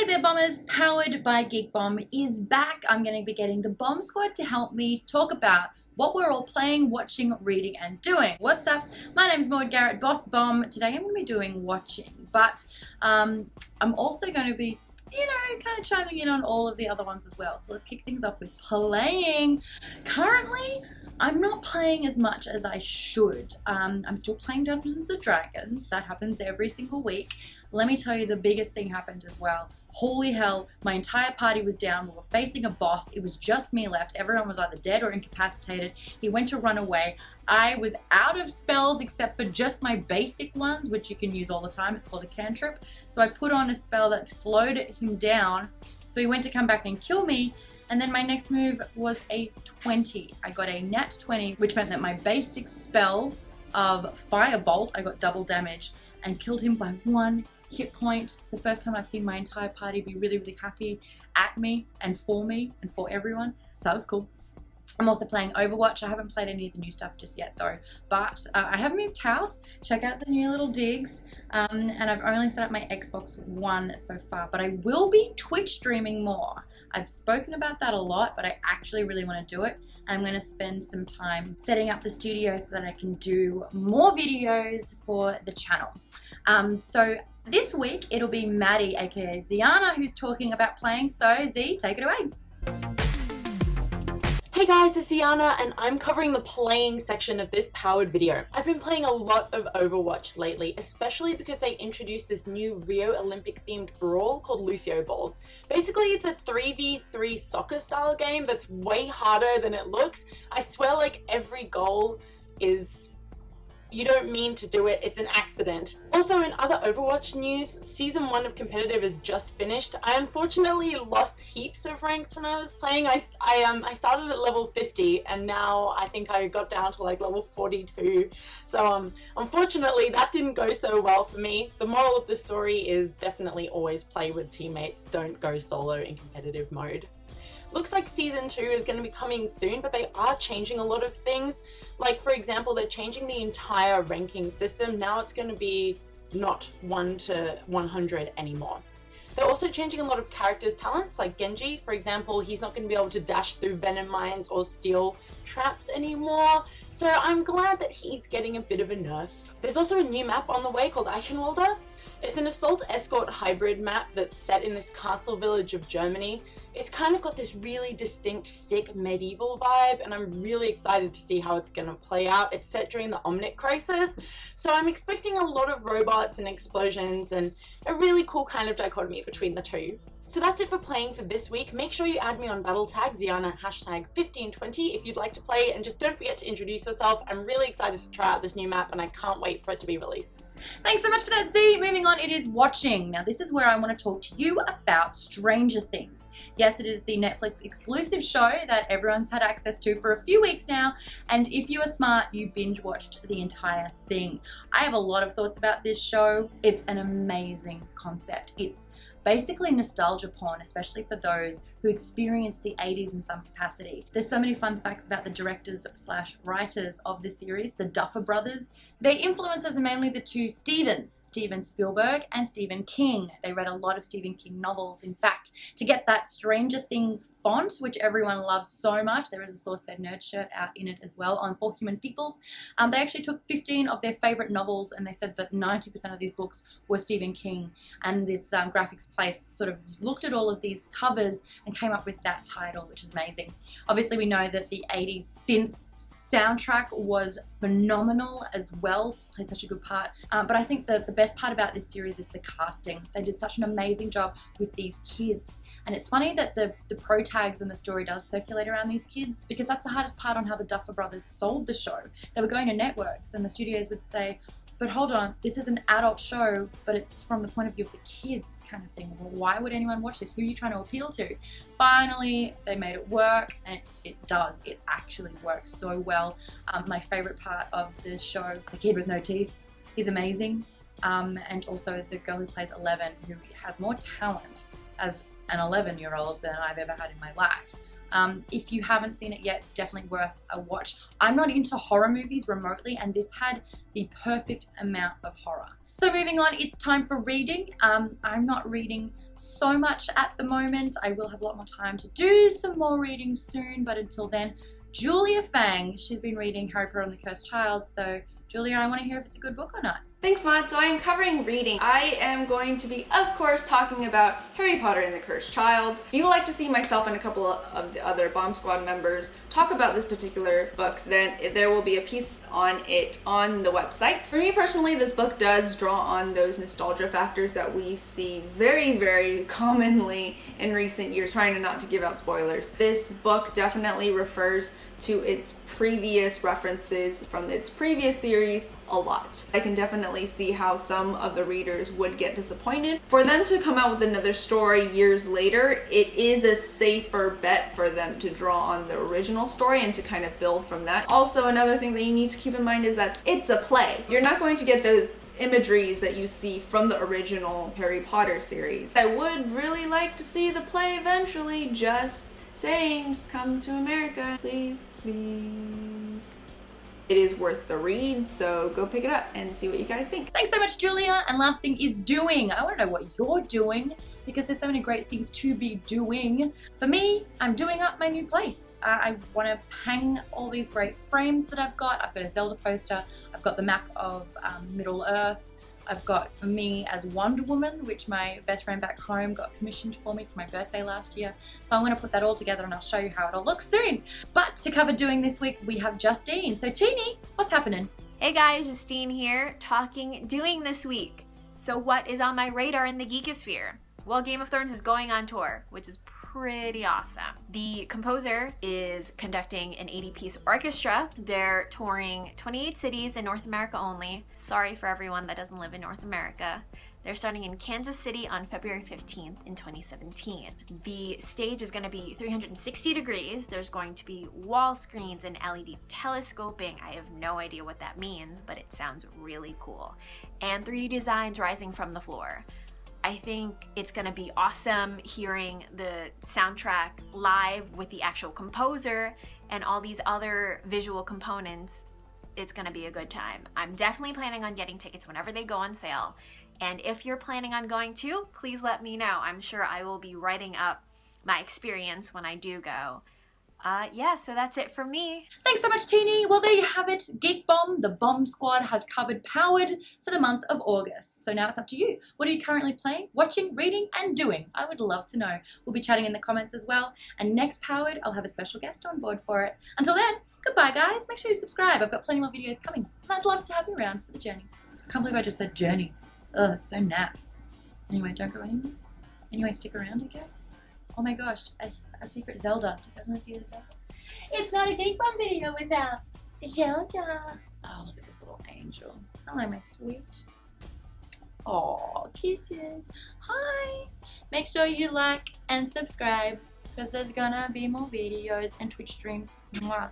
Hey there bombers, Powered by Geek Bomb is back. I'm going to be getting the Bomb Squad to help me talk about what we're all playing, watching, reading and doing. What's up? My name's Maude Garrett, Boss Bomb. Today I'm going to be doing watching, but I'm also going to be, kind of chiming in on all of the other ones as well. So let's kick things off with playing. Currently, I'm not playing as much as I should. I'm still playing Dungeons & Dragons. That happens every single week. Let me tell you, the biggest thing happened as well. Holy hell, my entire party was down. We were facing a boss. It was just me left. Everyone was either dead or incapacitated. He went to run away. I was out of spells except for just my basic ones, which you can use all the time. It's called a cantrip. So I put on a spell that slowed him down. So he went to come back and kill me. And then my next move was a 20. I got a nat 20, which meant that my basic spell of Firebolt, I got double damage and killed him by 1 hit point. It's the first time I've seen my entire party be really, really happy at me and for everyone. So that was cool. I'm also playing Overwatch. I haven't played any of the new stuff just yet though, but I have moved house. Check out the new little digs. And I've only set up my Xbox One so far, but I will be Twitch streaming more. I've spoken about that a lot, but I actually really want to do it. And I'm going to spend some time setting up the studio so that I can do more videos for the channel. So this week it'll be Maddie, aka Ziana, who's talking about playing. So Z, take it away. Hey guys, it's Ziana and I'm covering the playing section of this powered video. I've been playing a lot of Overwatch lately, especially because they introduced this new Rio Olympic themed brawl called Lucio Ball. Basically, it's a 3v3 soccer style game that's way harder than it looks. I swear like every goal is... you don't mean to do it, it's an accident. Also in other Overwatch news, Season 1 of Competitive is just finished. I unfortunately lost heaps of ranks when I was playing. I started at level 50 and now I think I got down to like level 42. So unfortunately that didn't go so well for me. The moral of the story is definitely always play with teammates, don't go solo in competitive mode. Looks like Season 2 is going to be coming soon, but they are changing a lot of things. Like, for example, they're changing the entire ranking system. Now it's going to be not 1 to 100 anymore. They're also changing a lot of characters' talents, like Genji, for example. He's not going to be able to dash through venom mines or steel traps anymore. So I'm glad that he's getting a bit of a nerf. There's also a new map on the way called Eichenwalde. It's an assault escort hybrid map that's set in this castle village of Germany. It's kind of got this really distinct, sick medieval vibe, and I'm really excited to see how it's going to play out. It's set during the Omnic crisis, so I'm expecting a lot of robots and explosions and a really cool kind of dichotomy between the two. So that's it for playing for this week. Make sure you add me on battle tag Ziana #1520 if you'd like to play, and just don't forget to introduce yourself. I'm really excited to try out this new map and I can't wait for it to be released. Thanks so much for that, Z. Moving on, it is watching. Now this is where I want to talk to you about Stranger Things. Yes, it is the Netflix exclusive show that everyone's had access to for a few weeks now, and if you are smart, you binge watched the entire thing. I have a lot of thoughts about this show. It's an amazing concept. It's basically nostalgia porn, especially for those who experienced the 80s in some capacity. There's so many fun facts about the directors / writers of this series, the Duffer Brothers. Their influences are mainly the two Stevens, Steven Spielberg and Stephen King. They read a lot of Stephen King novels. In fact, to get that Stranger Things font, which everyone loves so much, there is a SourceFedNERD shirt out in it as well on For Human Peoples. They actually took 15 of their favorite novels and they said that 90% of these books were Stephen King, and this graphics place sort of looked at all of these covers and came up with that title, which is amazing. Obviously we know that the 80s synth soundtrack was phenomenal as well, played such a good part, but I think that the best part about this series is the casting. They did such an amazing job with these kids, and it's funny that the pro tags in the story does circulate around these kids, because that's the hardest part on how the Duffer Brothers sold the show. They were going to networks and the studios would say, but hold on, this is an adult show, but it's from the point of view of the kids kind of thing. Well, why would anyone watch this? Who are you trying to appeal to? Finally, they made it work, and it does. It actually works so well. My favorite part of the show, the kid with no teeth, is amazing. And also the girl who plays 11, who has more talent as an 11-year-old than I've ever had in my life. If you haven't seen it yet, it's definitely worth a watch. I'm not into horror movies remotely, and this had the perfect amount of horror. So moving on, it's time for reading. I'm not reading so much at the moment. I will have a lot more time to do some more reading soon, but until then, Julia Fang, she's been reading Harry Potter and the Cursed Child. So Julia, I want to hear if it's a good book or not. Thanks, Maude. So I am covering reading. I am going to be, of course, talking about Harry Potter and the Cursed Child. If you would like to see myself and a couple of the other Bomb Squad members talk about this particular book, then there will be a piece on it on the website. For me personally, this book does draw on those nostalgia factors that we see very, very commonly in recent years, trying not to give out spoilers. This book definitely refers to its previous references from its previous series a lot. I can definitely see how some of the readers would get disappointed. For them to come out with another story years later, it is a safer bet for them to draw on the original story and to kind of build from that. Also, another thing that you need to keep in mind is that it's a play. You're not going to get those imageries that you see from the original Harry Potter series. I would really like to see the play eventually, just saying, just come to America, please, please. It is worth the read, so go pick it up and see what you guys think. Thanks so much, Julia. And last thing is doing. I want to know what you're doing because there's so many great things to be doing. For me, I'm doing up my new place. I want to hang all these great frames that I've got. I've got a Zelda poster. I've got the map of Middle Earth. I've got me as Wonder Woman, which my best friend back home got commissioned for me for my birthday last year. So I'm going to put that all together and I'll show you how it'll look soon. But to cover doing this week, we have Justine. So Teeny, what's happening? Hey guys, Justine here, doing this week. So what is on my radar in the Geekosphere? Well, Game of Thrones is going on tour, which is pretty awesome. The composer is conducting an 80-piece orchestra. They're touring 28 cities in North America only. Sorry for everyone that doesn't live in North America. They're starting in Kansas City on February 15th in 2017. The stage is going to be 360 degrees. There's going to be wall screens and LED telescoping. I have no idea what that means, but it sounds really cool. And 3D designs rising from the floor. I think it's gonna be awesome hearing the soundtrack live with the actual composer and all these other visual components. It's gonna be a good time. I'm definitely planning on getting tickets whenever they go on sale. And if you're planning on going too, please let me know. I'm sure I will be writing up my experience when I do go. Yeah, so that's it for me. Thanks so much, Teeny. Well, there you have it. Geek Bomb, the Bomb Squad, has covered Powered for the month of August. So now it's up to you. What are you currently playing, watching, reading, and doing? I would love to know. We'll be chatting in the comments as well. And next Powered, I'll have a special guest on board for it. Until then, goodbye, guys. Make sure you subscribe. I've got plenty more videos coming. And I'd love to have you around for the journey. I can't believe I just said journey. Ugh, it's so naff. Anyway, don't go anywhere. Anyway, stick around, I guess. Oh my gosh, a secret Zelda. Do you guys want to see the Zelda? It's not a Geek Bomb video without Zelda. Oh, look at this little angel. Hello, my sweet. Aw, kisses. Hi. Make sure you like and subscribe because there's gonna be more videos and Twitch streams. Mwah.